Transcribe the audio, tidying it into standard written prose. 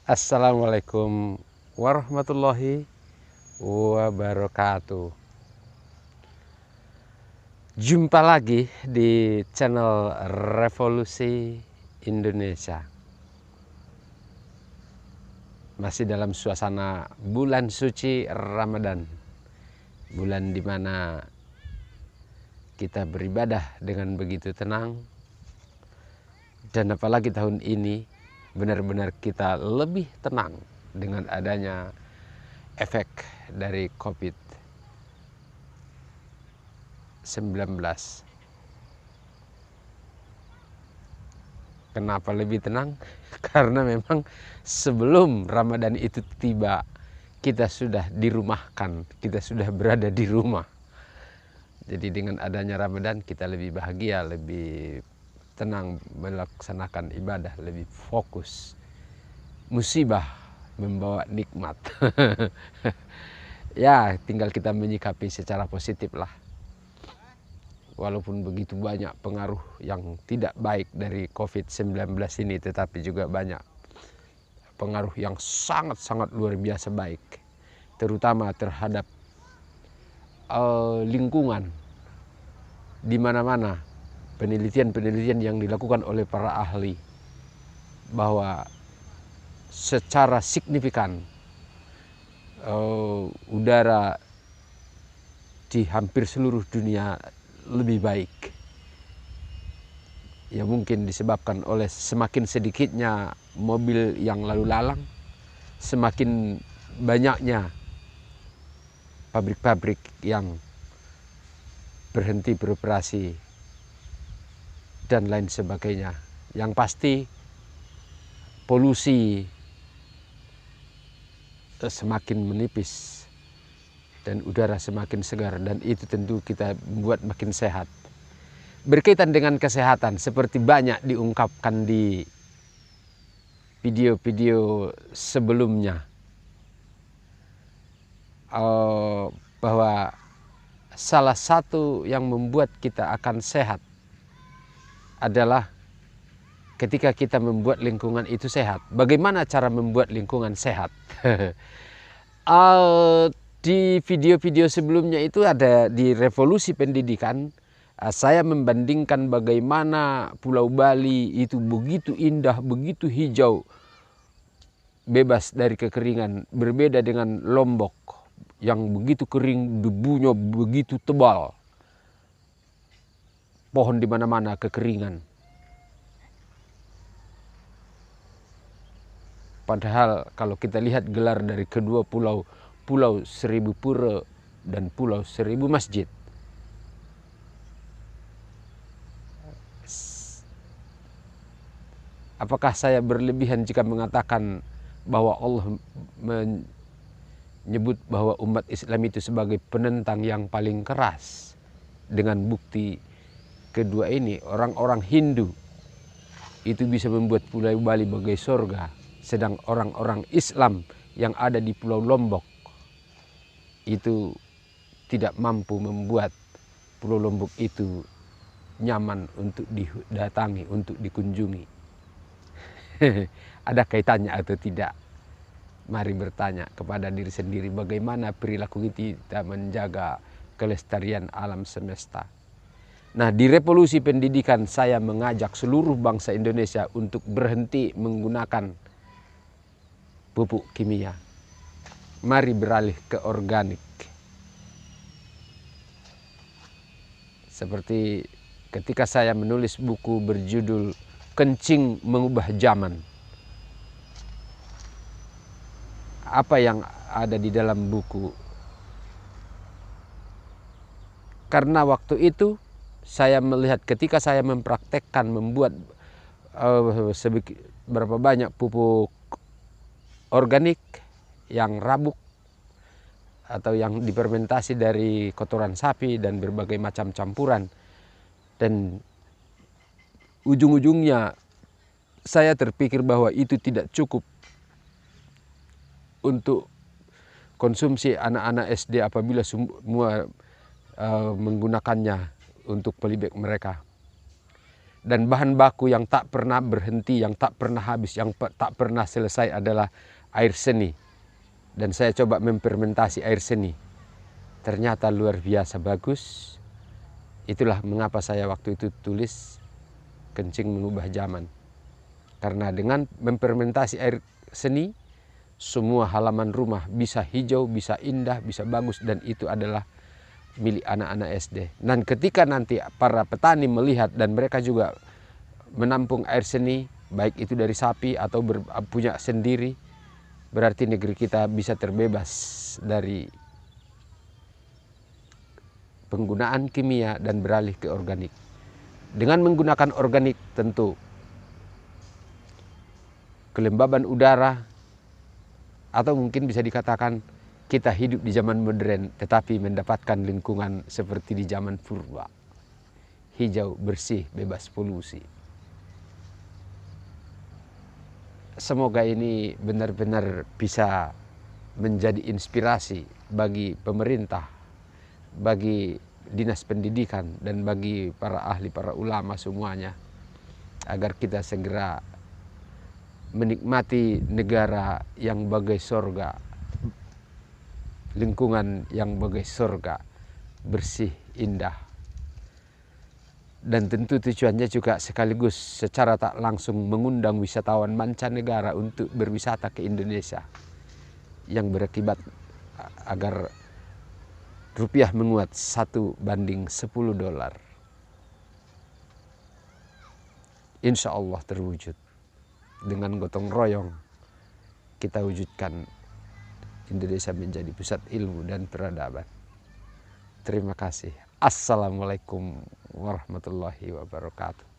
Assalamualaikum warahmatullahi wabarakatuh. Jumpa lagi di channel Revolusi Indonesia. Masih dalam suasana bulan suci Ramadan. Bulan di mana kita beribadah dengan begitu tenang. Dan apalagi tahun ini benar-benar kita lebih tenang dengan adanya efek dari COVID-19. Kenapa lebih tenang? Karena memang sebelum Ramadan itu tiba, kita sudah dirumahkan, kita sudah berada di rumah. Jadi dengan adanya Ramadan kita lebih bahagia, lebih tenang melaksanakan ibadah, lebih fokus. Musibah membawa nikmat. Ya, tinggal kita menyikapi secara positif lah. Walaupun begitu banyak pengaruh yang tidak baik dari COVID-19 ini, tetapi juga banyak pengaruh yang sangat-sangat luar biasa baik, terutama terhadap lingkungan. Di mana-mana penelitian-penelitian yang dilakukan oleh para ahli bahwa secara signifikan udara di hampir seluruh dunia lebih baik. Ya mungkin disebabkan oleh semakin sedikitnya mobil yang lalu lalang, semakin banyaknya pabrik-pabrik yang berhenti beroperasi dan lain sebagainya. Yang pasti polusi semakin menipis dan udara semakin segar, dan itu tentu kita buat makin sehat. Berkaitan dengan kesehatan seperti banyak diungkapkan di video-video sebelumnya, bahwa salah satu yang membuat kita akan sehat adalah ketika kita membuat lingkungan itu sehat. Bagaimana cara membuat lingkungan sehat? Di video-video sebelumnya itu ada di Revolusi Pendidikan, saya membandingkan bagaimana Pulau Bali itu begitu indah, begitu hijau, bebas dari kekeringan, berbeda dengan Lombok yang begitu kering, debunya begitu tebal, pohon di mana-mana, kekeringan. Padahal kalau kita lihat gelar dari kedua pulau, Pulau Seribu Pura dan Pulau Seribu Masjid, apakah saya berlebihan jika mengatakan bahwa Allah menyebut bahwa umat Islam itu sebagai penentang yang paling keras? Dengan bukti kedua ini, orang-orang Hindu itu bisa membuat Pulau Bali bagai surga, sedang orang-orang Islam yang ada di Pulau Lombok itu tidak mampu membuat Pulau Lombok itu nyaman untuk didatangi, untuk dikunjungi. Ada kaitannya atau tidak? Mari bertanya kepada diri sendiri, bagaimana perilaku kita menjaga kelestarian alam semesta. Nah, di Revolusi Pendidikan saya mengajak seluruh bangsa Indonesia untuk berhenti menggunakan pupuk kimia. Mari beralih ke organik. Seperti ketika saya menulis buku berjudul Kencing Mengubah Zaman. Apa yang ada di dalam buku? Karena waktu itu saya melihat ketika saya mempraktekkan membuat berapa banyak pupuk organik yang rabuk atau yang difermentasi dari kotoran sapi dan berbagai macam campuran, dan ujung-ujungnya saya terpikir bahwa itu tidak cukup untuk konsumsi anak-anak SD apabila semua menggunakannya untuk pelibek mereka. Dan bahan baku yang tak pernah berhenti, yang tak pernah habis, yang tak pernah selesai adalah air seni. Dan saya coba memfermentasi air seni. Ternyata luar biasa bagus. Itulah mengapa saya waktu itu tulis Kencing Mengubah Zaman. Karena dengan memfermentasi air seni, semua halaman rumah bisa hijau, bisa indah, bisa bagus. Dan itu adalah milik anak-anak SD. Dan ketika nanti para petani melihat dan mereka juga menampung air seni, baik itu dari sapi atau punya sendiri, berarti negeri kita bisa terbebas dari penggunaan kimia dan beralih ke organik. Dengan menggunakan organik tentu kelembaban udara, atau mungkin bisa dikatakan kita hidup di zaman modern tetapi mendapatkan lingkungan seperti di zaman purba. Hijau, bersih, bebas polusi. Semoga ini benar-benar bisa menjadi inspirasi bagi pemerintah, bagi dinas pendidikan, dan bagi para ahli, para ulama semuanya, agar kita segera menikmati negara yang bagai sorga, lingkungan yang bagai sorga, bersih, indah. Dan tentu tujuannya juga sekaligus secara tak langsung mengundang wisatawan mancanegara untuk berwisata ke Indonesia, yang berakibat agar rupiah menguat 1:10 dolar. Insya Allah terwujud. Dengan gotong royong kita wujudkan Indonesia menjadi pusat ilmu dan peradaban. Terima kasih. Assalamualaikum warahmatullahi wabarakatuh.